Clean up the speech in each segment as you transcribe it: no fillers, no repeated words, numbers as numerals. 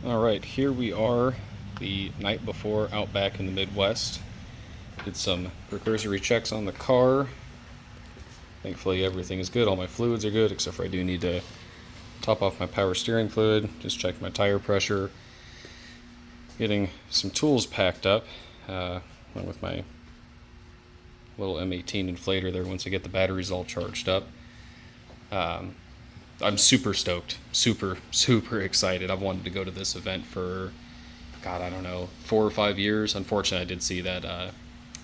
Alright, here we are the night before Outback in the Midwest. Did some precursory checks on the car. Thankfully everything is good, all my fluids are good, except for I do need to top off my power steering fluid, just check my tire pressure. Getting some tools packed up, along with my little M18 inflator there once I get the batteries all charged up. I'm super stoked, super excited. I've wanted to go to this event for, God, I don't know, 4 or 5 years. Unfortunately, I did see that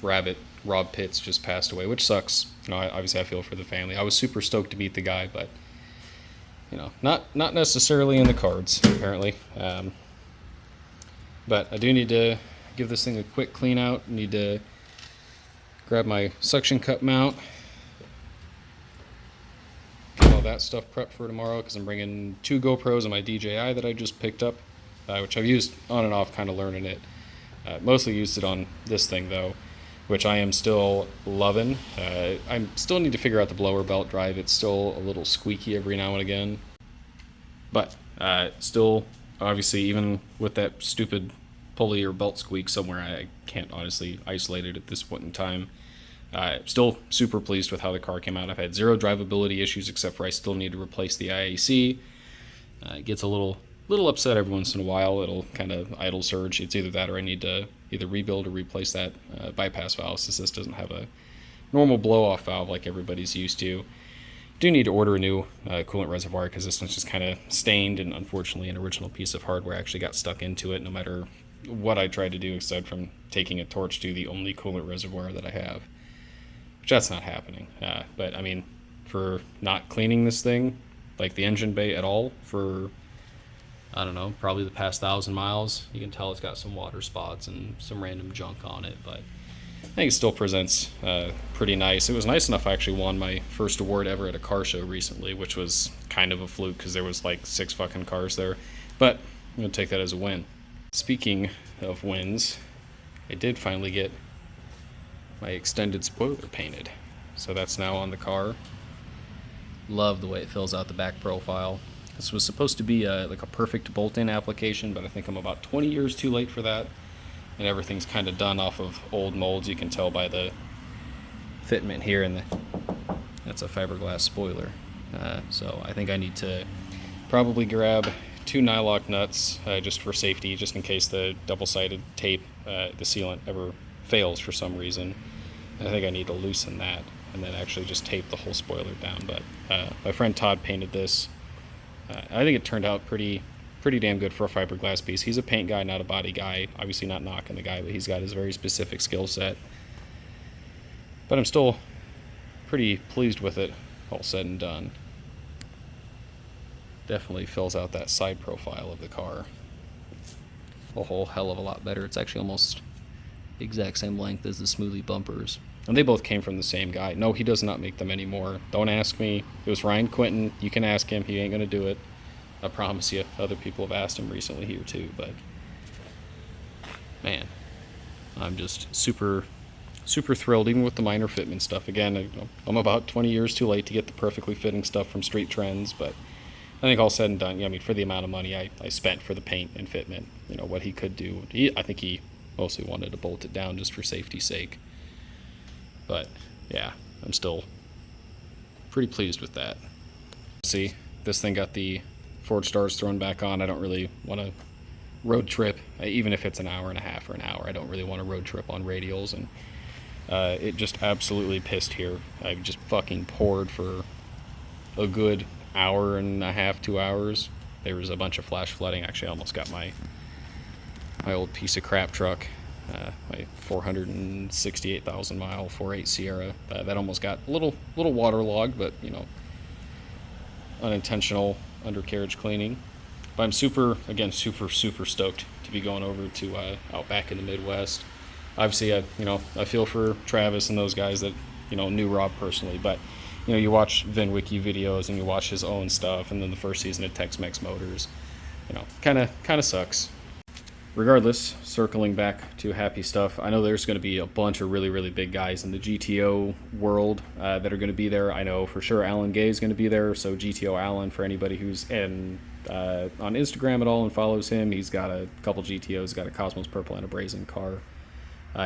Rob Pitts just passed away, which sucks. Obviously I feel for the family. I was super stoked to meet the guy, but not necessarily in the cards apparently. But I do need to give this thing a quick clean out. Need to grab my suction cup mount. All that stuff prepped for tomorrow because I'm bringing 2 GoPros and my DJI that I just picked up, which I've used on and off, kind of learning it. Mostly used it on this thing though, which I am still loving. I still need to figure out the blower belt drive. It's still a little squeaky every now and again, but still, obviously, even with that stupid pulley or belt squeak somewhere, I can't honestly isolate it at this point in time. Still super pleased with how the car came out. I've had 0 drivability issues, except for I still need to replace the IAC. It gets a little upset every once in a while. It'll kind of idle surge. It's either that or I need to either rebuild or replace that bypass valve, since this doesn't have a normal blow-off valve like everybody's used to. Do need to order a new coolant reservoir because this one's just kind of stained, and unfortunately an original piece of hardware actually got stuck into it no matter what I tried to do, aside from taking a torch to the only coolant reservoir that I have. That's not happening. But I mean, for not cleaning this thing, like the engine bay at all, for, I don't know, probably the past 1,000 miles, you can tell it's got some water spots and some random junk on it, but I think it still presents pretty nice. It was nice enough I actually won my first award ever at a car show recently, which was kind of a fluke because there was like 6 fucking cars there, but I'm gonna take that as a win. Speaking of wins, I did finally get my extended spoiler painted, so that's now on the car. Love the way it fills out the back profile. This was supposed to be like a perfect bolt-in application, but I think I'm about 20 years too late for that, and everything's kind of done off of old molds. You can tell by the fitment here, and that's a fiberglass spoiler. So I think I need to probably grab 2 nylock nuts just for safety, just in case the double-sided tape, the sealant, ever fails for some reason. I think I need to loosen that and then actually just tape the whole spoiler down. But my friend Todd painted this. I think it turned out pretty damn good for a fiberglass piece. He's a paint guy, not a body guy. Obviously not knocking the guy, but he's got his very specific skill set. But I'm still pretty pleased with it, all said and done. Definitely fills out that side profile of the car a whole hell of a lot better. It's actually almost the exact same length as the smoothie bumpers, and they both came from the same guy. No, he does not make them anymore. Don't ask me. It was Ryan Quinton. You can ask him. He ain't gonna do it. I promise you. Other people have asked him recently here too, but man, I'm just super thrilled, even with the minor fitment stuff. Again, I'm about 20 years too late to get the perfectly fitting stuff from Street Trends, but I think all said and done, I mean, for the amount of money I spent for the paint and fitment, what he could do, I think he mostly wanted to bolt it down just for safety's sake. But yeah, I'm still pretty pleased with that. See, this thing got the Ford Stars thrown back on. I don't really want to road trip, even if it's an hour and a half or an hour. I don't really want to road trip on radials, and it just absolutely pissed here. I just fucking poured for a good hour and a half, 2 hours. There was a bunch of flash flooding. Actually, I almost got my old piece of crap truck, my 468,000 mile 4.8 Sierra. That almost got a little waterlogged, but unintentional undercarriage cleaning. But I'm super stoked to be going over to Outback in the Midwest. Obviously, I feel for Travis and those guys that knew Rob personally, but you watch VinWiki videos and you watch his own stuff, and then the first season of Tex-Mex Motors, kind of sucks. regardless, circling back to happy stuff, I know there's going to be a bunch of really, really big guys in the GTO world that are going to be there. I know for sure Alan Gay is going to be there, so GTO Alan, for anybody who's on Instagram at all and follows him, he's got a couple GTOs, got a Cosmos Purple and a Brazen car.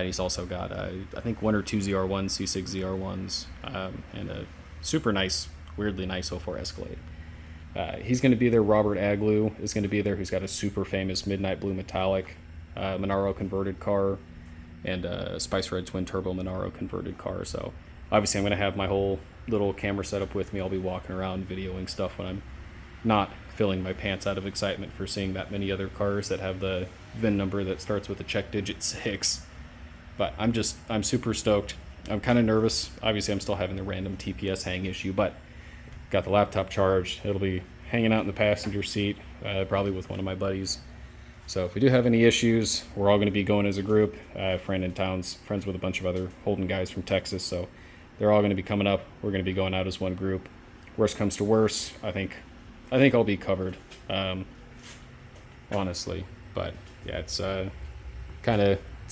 He's also got, I think, 1 or 2 ZR1s, C6 ZR1s, and a super nice, weirdly nice 04 Escalade. He's going to be there. Robert Aglew is going to be there, who's got a super famous Midnight Blue Metallic Monaro converted car and a Spice Red Twin Turbo Monaro converted car. So obviously I'm going to have my whole little camera setup with me. I'll be walking around videoing stuff when I'm not filling my pants out of excitement for seeing that many other cars that have the VIN number that starts with a check digit 6. But I'm super stoked. I'm kind of nervous. Obviously I'm still having the random TPS hang issue, but got the laptop charged. It'll be hanging out in the passenger seat, probably with one of my buddies. So if we do have any issues, we're all going to be going as a group. Friend in town's friends with a bunch of other Holden guys from Texas, so they're all going to be coming up. We're going to be going out as one group. Worst comes to worst, I think I'll be covered, honestly. But yeah, it's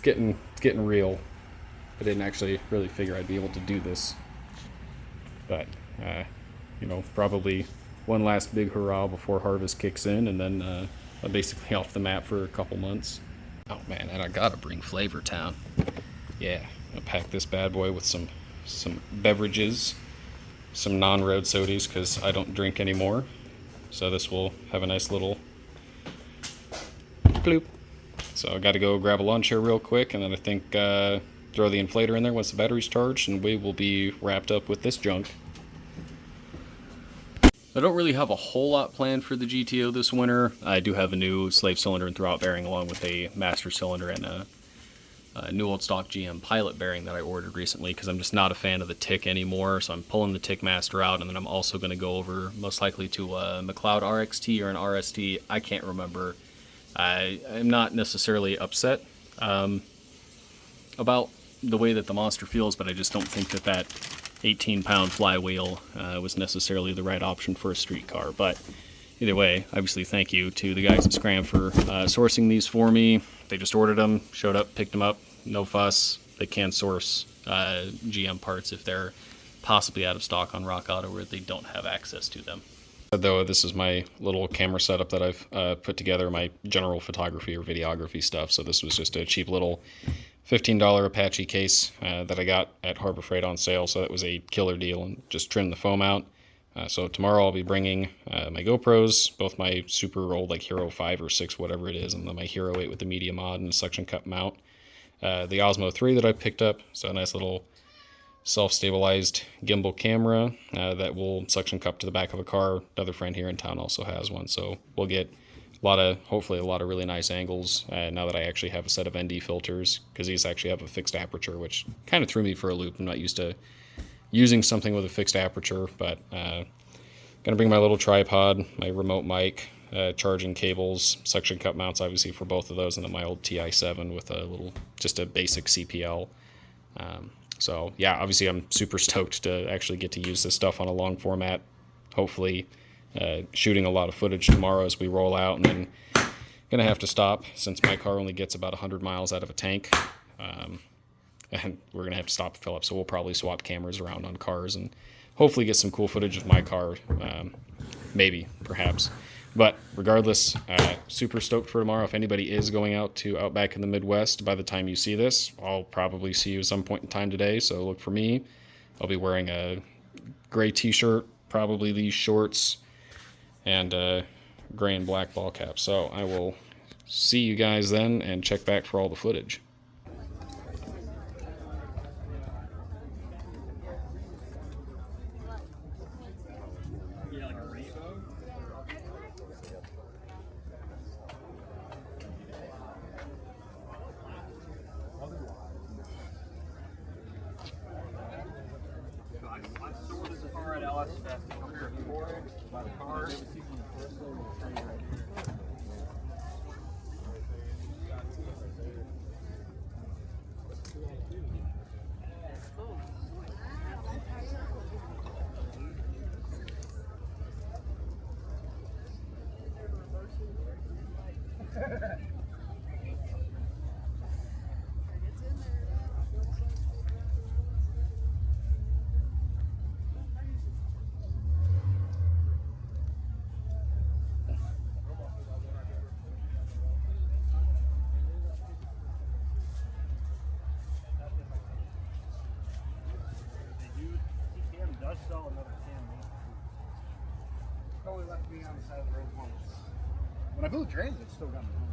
getting real. I didn't actually really figure I'd be able to do this, but probably one last big hurrah before harvest kicks in, and then I'm basically off the map for a couple months. Oh man, and I gotta bring Flavortown. Yeah, I'll pack this bad boy with some beverages, some non-road sodas, because I don't drink anymore. So this will have a nice little bloop. So I gotta go grab a lawn chair real quick, and then I think throw the inflator in there once the battery's charged, and we will be wrapped up with this junk. I don't really have a whole lot planned for the GTO this winter. I do have a new slave cylinder and throwout bearing, along with a master cylinder and a new old stock GM pilot bearing that I ordered recently, because I'm just not a fan of the tick anymore. So I'm pulling the tick master out, and then I'm also going to go over most likely to a McLeod RXT or an RST. I can't remember. I'm not necessarily upset about the way that the monster feels, but I just don't think that 18-pound flywheel was necessarily the right option for a street car. But either way, obviously thank you to the guys at Scram for sourcing these for me. They just ordered them, showed up, picked them up, no fuss. They can source GM parts if they're possibly out of stock on Rock Auto or they don't have access to them. Though this is my little camera setup that I've put together, my general photography or videography stuff. So this was just a cheap little $15 Apache case that I got at Harbor Freight on sale. So that was a killer deal, and just trimmed the foam out. So tomorrow I'll be bringing my GoPros, both my super old like Hero 5 or 6, whatever it is, and then my Hero 8 with the media mod and a suction cup mount. The Osmo 3 that I picked up, so a nice little self-stabilized gimbal camera that will suction cup to the back of a car. Another friend here in town also has one, so we'll get hopefully a lot of really nice angles now that I actually have a set of ND filters, because these actually have a fixed aperture, which kind of threw me for a loop. I'm not used to using something with a fixed aperture, but gonna bring my little tripod, my remote mic, charging cables, suction cup mounts obviously for both of those, and then my old TI-7 with just a basic CPL. So yeah, obviously I'm super stoked to actually get to use this stuff on a long format. Hopefully shooting a lot of footage tomorrow as we roll out, and then gonna have to stop since my car only gets about 100 miles out of a tank, and we're gonna have to stop and fill up. So we'll probably swap cameras around on cars and hopefully get some cool footage of my car, maybe, perhaps. But regardless, super stoked for tomorrow. If anybody is going out to Outback in the Midwest, by the time you see this, I'll probably see you at some point in time today, so look for me. I'll be wearing a gray t-shirt, probably these shorts, and gray and black ball cap. So I will see you guys then and check back for all the footage. being on the side of the road once. When I built trains, it still got me home.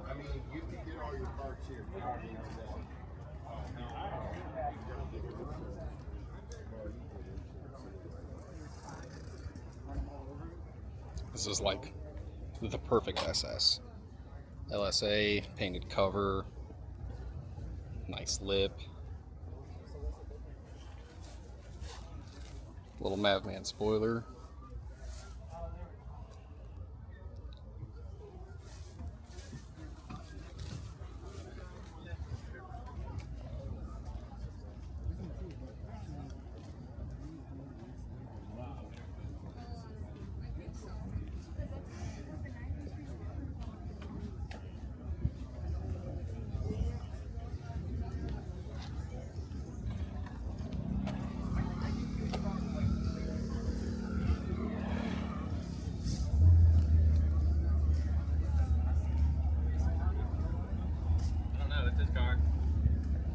I mean, you can get all your parts here. This is like the perfect SS. LSA, painted cover, nice lip, little Mavman spoiler.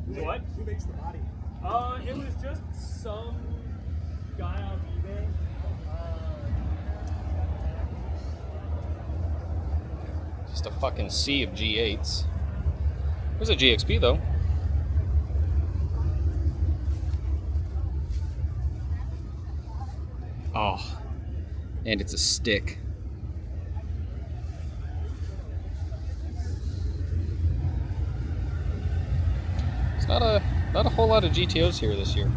What? Who makes the body? It was just some guy on eBay. Just a fucking sea of G8s. There's a GXP though. Oh, and it's a stick. It's not a whole lot of GTOs here this year.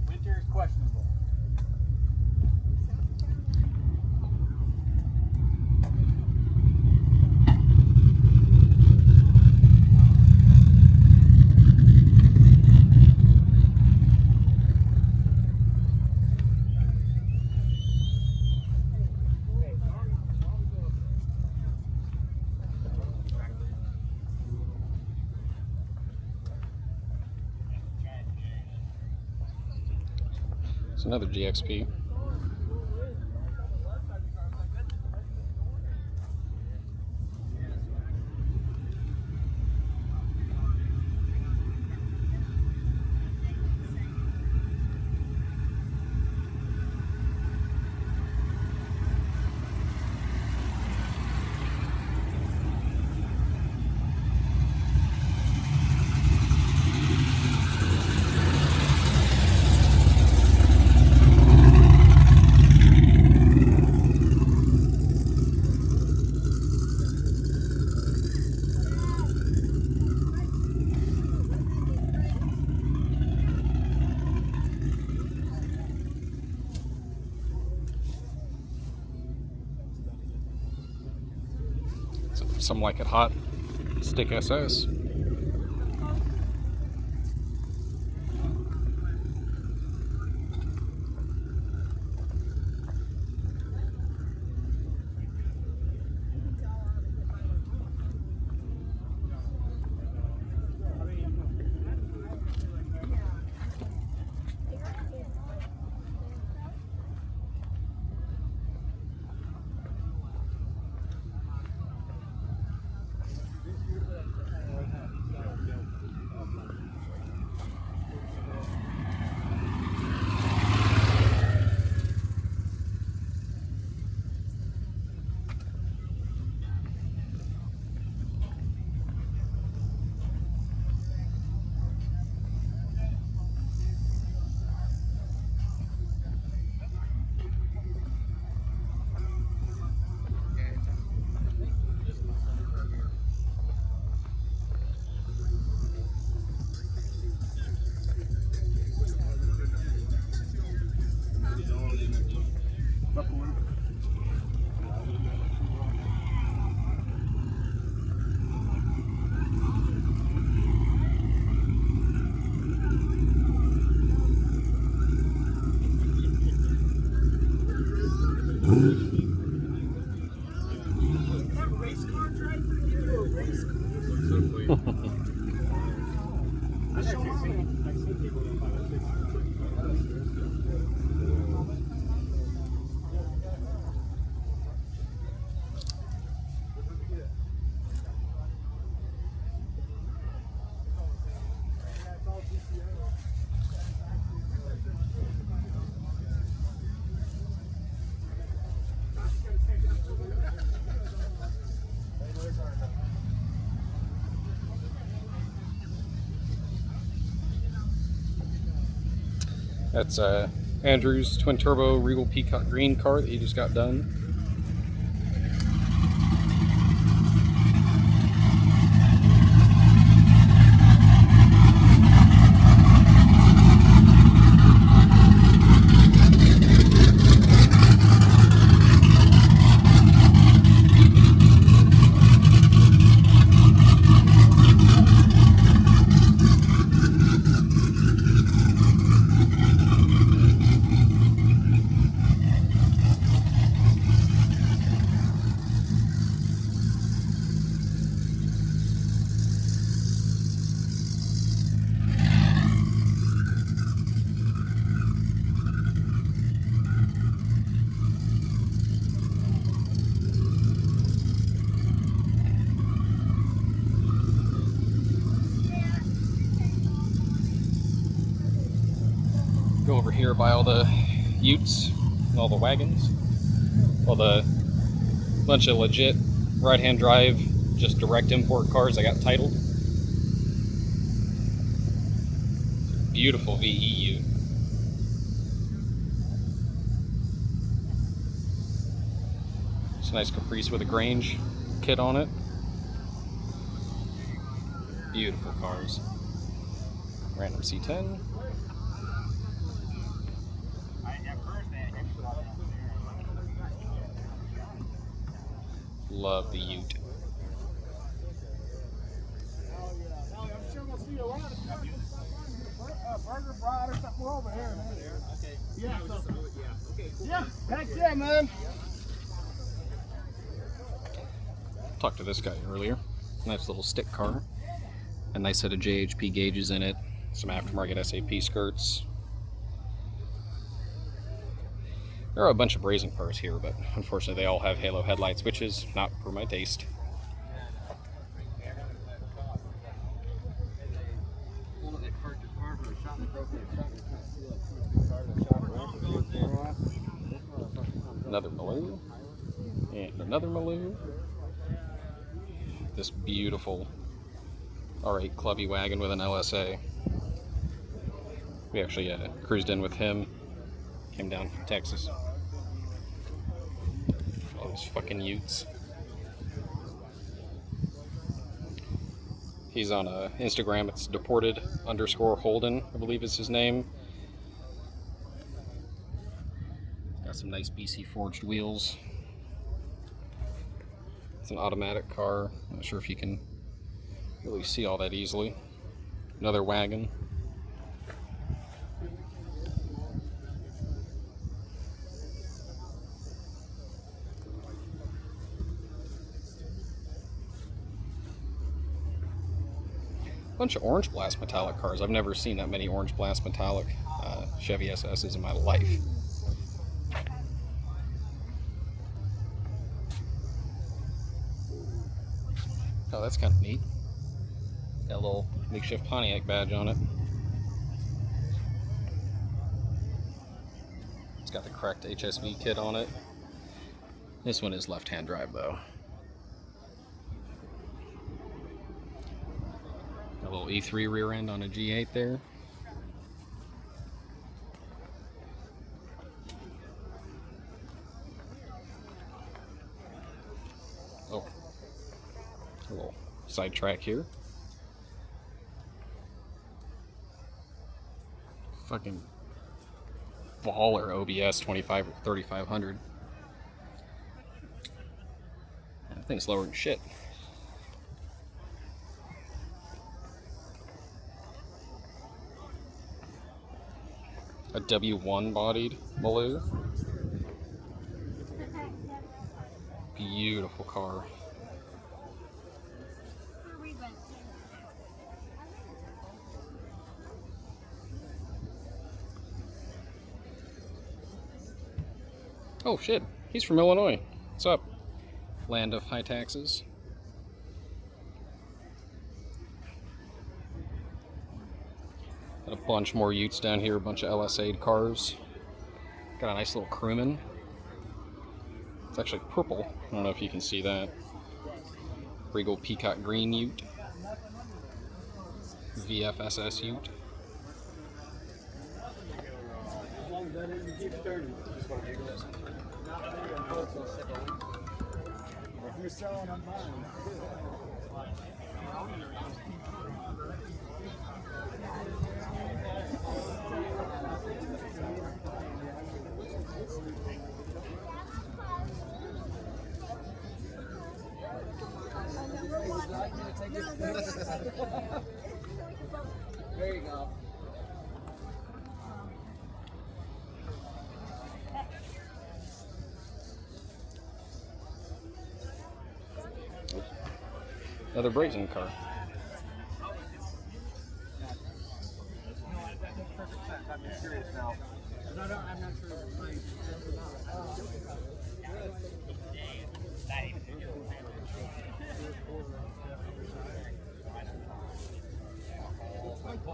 Winter is questionable. It's another GXP. Some like it hot. Stick SS. seen people that buy that big. That's Andrew's twin turbo Regal Peacock Green car that he just got done. Go over here by all the Utes and all the wagons. All the bunch of legit right-hand drive, just direct import cars I got titled. Beautiful VEU. It's a nice Caprice with a Grange kit on it. Beautiful cars. Random C10. Love the Ute. Burger Bride or something over here, man. Okay. Yeah. Okay. Cool. Yeah. Heck yeah, man. Talked to this guy earlier. Nice little stick car. A nice set of JHP gauges in it. Some aftermarket SAP skirts. There are a bunch of racing cars here, but unfortunately they all have halo headlights, which is not for my taste. Another Maloo. And another Maloo. This beautiful R8 clubby wagon with an LSA. We actually cruised in with him. Came down from Texas. All those fucking Utes. He's on Instagram. It's deported_Holden, I believe is his name. Got some nice BC forged wheels. It's an automatic car. Not sure if you can really see all that easily. Another wagon. Bunch of orange blast metallic cars. I've never seen that many orange blast metallic Chevy SS's in my life. Oh, that's kind of neat. Got a little makeshift Pontiac badge on it. It's got the correct HSV kit on it. This one is left-hand drive though. A little E3 rear end on a G8 there. Oh, a little sidetrack here. Fucking baller OBS 25 or 3500. That thing's lower than shit. A W1 bodied Maloo. Beautiful car. Oh shit, he's from Illinois. What's up? Land of high taxes. Got a bunch more Utes down here, a bunch of LSA'd cars. Got a nice little crewman. It's actually purple. I don't know if you can see that. Regal Peacock Green Ute. VFSS Ute. If you're selling, I'm buying. There you go. Another brazen car. I'm just curious now. I'm not sure if it's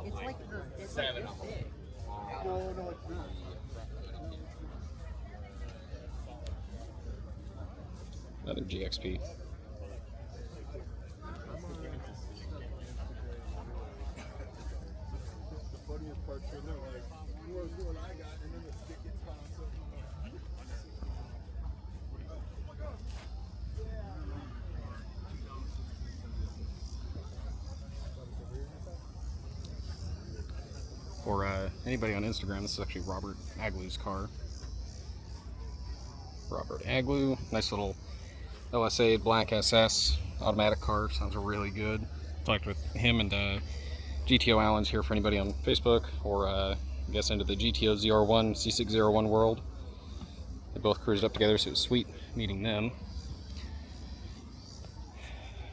It's like the seven. No, it's not. Another GXP. The funniest part too, they're like, what I got, and then the stick gets bounced up. For anybody on Instagram, this is actually Robert Aglew's car. Robert Aglew, nice little LSA black SS automatic car, sounds really good. Talked with him and GTO Allen's here for anybody on Facebook, or I guess into the GTO ZR1 C601 world. They both cruised up together, so it was sweet meeting them.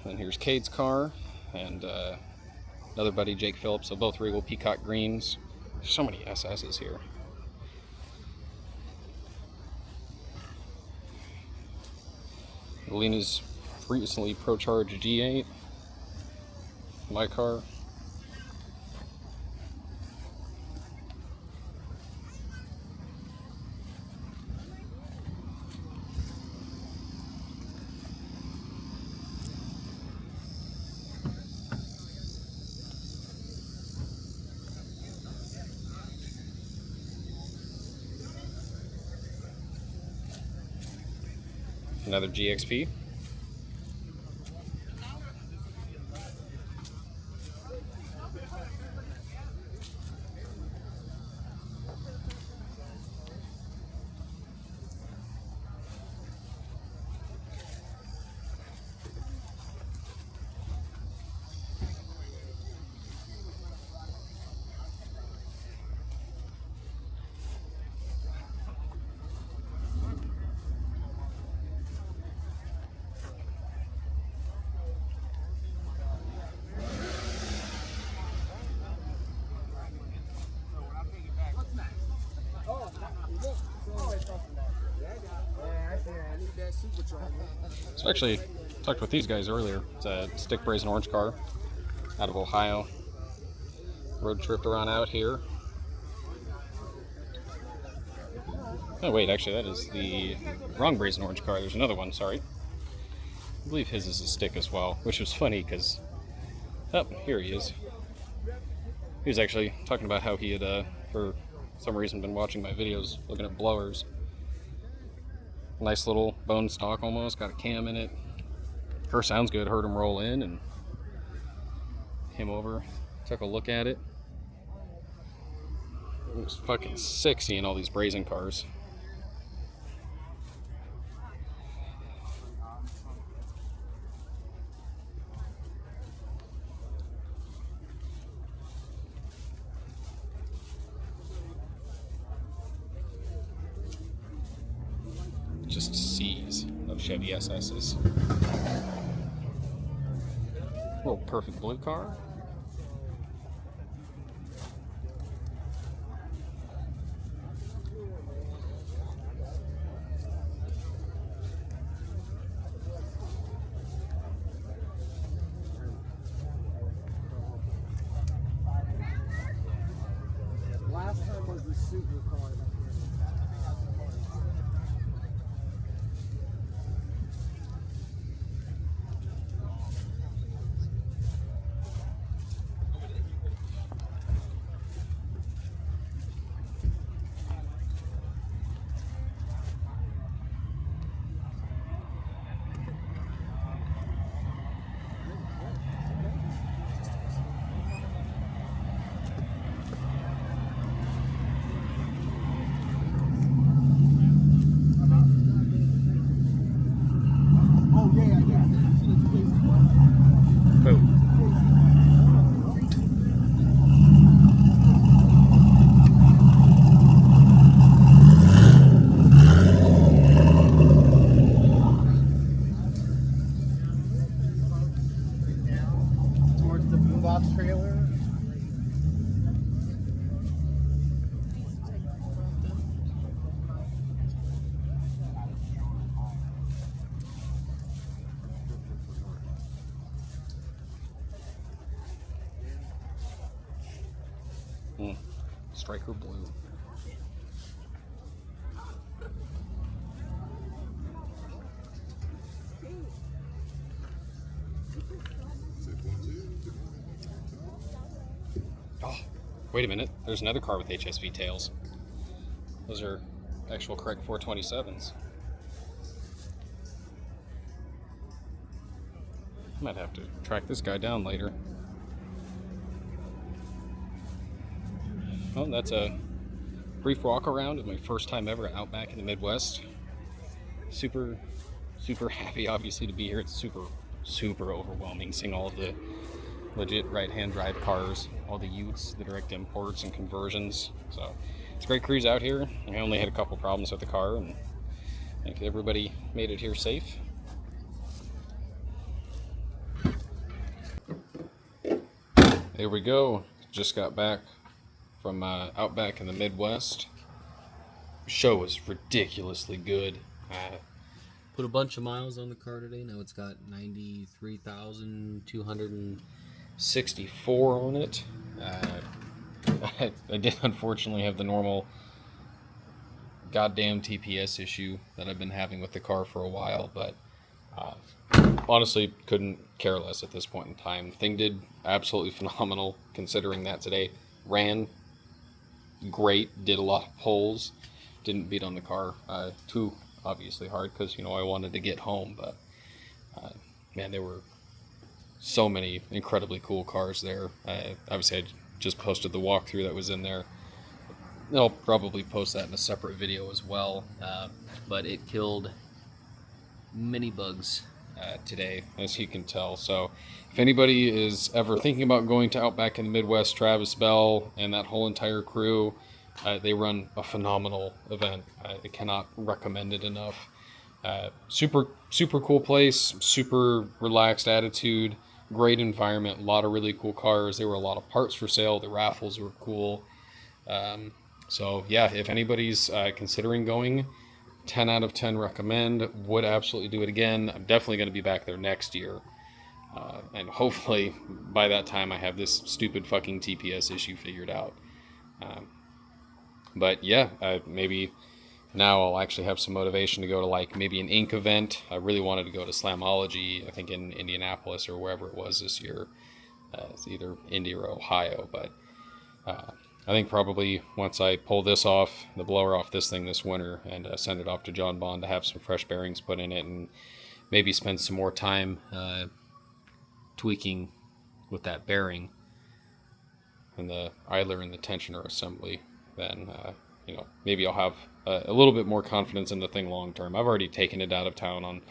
Then here's Cade's car, and another buddy, Jake Phillips, so both Regal Peacock Greens. There's so many SS's here. Alina's recently Pro-Charged G8. My car. Another GXP. So actually talked with these guys earlier. It's a stick brazen orange car out of Ohio. Road tripped around out here. Oh wait, actually that is the wrong brazen orange car. There's another one, sorry. I believe his is a stick as well, which was funny because, oh, here he is. He was actually talking about how he had, for some reason, been watching my videos looking at blowers. Nice little bone stock almost, got a cam in it. Car sounds good, heard him roll in and came over, took a look at it. It was fucking sick seeing all these brazen cars. Just seas of Chevy SS's. Little perfect blue car. Oh, yeah, yeah. Boom. Towards the boombox trailer. Striker blue. Oh, wait a minute. There's another car with HSV tails. Those are actual correct 427s. Might have to track this guy down later. Well, that's a brief walk around of my first time ever at Outback in the Midwest. Super happy, obviously, to be here. It's super overwhelming seeing all of the legit right-hand drive cars, all the Utes, the direct imports and conversions. So it's a great cruise out here. I only had a couple problems with the car, and I think everybody made it here safe. There we go. Just got back from Outback in the Midwest. Show was ridiculously good. Put a bunch of miles on the car today. Now it's got 93,264 on it. I did unfortunately have the normal goddamn TPS issue that I've been having with the car for a while, but honestly couldn't care less at this point in time. Thing did absolutely phenomenal considering that today. Ran great, did a lot of pulls, didn't beat on the car too obviously hard because, you know, I wanted to get home, but man, there were so many incredibly cool cars there. Obviously I just posted the walkthrough that was in there. I'll probably post that in a separate video as well, but it killed many bugs today, as you can tell. So if anybody is ever thinking about going to Outback in the Midwest, Travis Bell and that whole entire crew, they run a phenomenal event. I cannot recommend it enough. Super cool place, super relaxed attitude, great environment, a lot of really cool cars. There were a lot of parts for sale. The raffles were cool. So yeah, if anybody's considering going, 10 out of 10 recommend. Would absolutely do it again. I'm definitely going to be back there next year. And hopefully by that time I have this stupid fucking TPS issue figured out. But yeah, maybe now I'll actually have some motivation to go to like maybe an Inc. event. I really wanted to go to Slamology, I think in Indianapolis or wherever it was this year. It's either Indy or Ohio, but I think probably once I pull this off, the blower off this thing this winter, and send it off to John Bond to have some fresh bearings put in it, and maybe spend some more time tweaking with that bearing and the idler and the tensioner assembly, then you know, maybe I'll have a little bit more confidence in the thing long term. I've already taken it out of town on,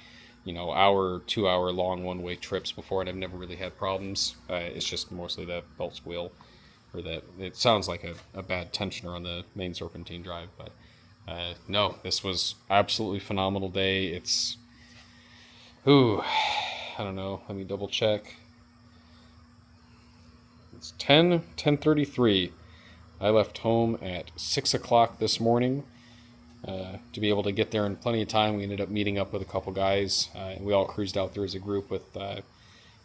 you know, 2-hour long one-way trips before, and I've never really had problems. It's just mostly the belt squeal, or that it sounds like a bad tensioner on the main serpentine drive. But no, this was absolutely phenomenal day. It's, I don't know, let me double check. It's 10:33. I left home at 6 o'clock this morning to be able to get there in plenty of time. We ended up meeting up with a couple guys, and we all cruised out there as a group with a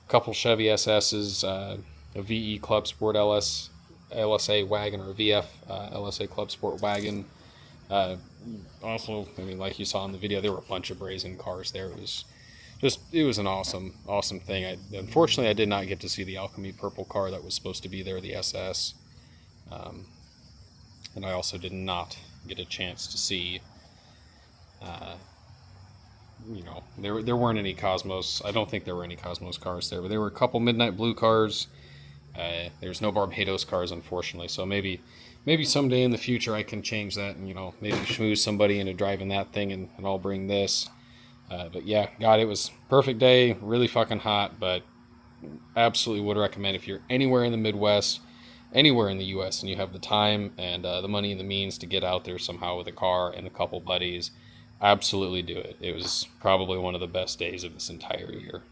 couple Chevy SS's, a VE Club Sport LSA wagon or VF LSA Club Sport wagon. Also, I mean, like you saw in the video, there were a bunch of brazen cars there. It was an awesome thing. Unfortunately, I did not get to see the Alchemy purple car that was supposed to be there, the SS. And I also did not get a chance to see, there weren't any Cosmos. I don't think there were any Cosmos cars there, but there were a couple Midnight Blue cars. There's no Barbados cars, unfortunately. So maybe someday in the future I can change that and, maybe schmooze somebody into driving that thing and I'll bring this. But yeah, God, it was perfect day, really fucking hot, but absolutely would recommend if you're anywhere in the Midwest, anywhere in the U.S., and you have the time and the money and the means to get out there somehow with a car and a couple buddies, absolutely do it. It was probably one of the best days of this entire year.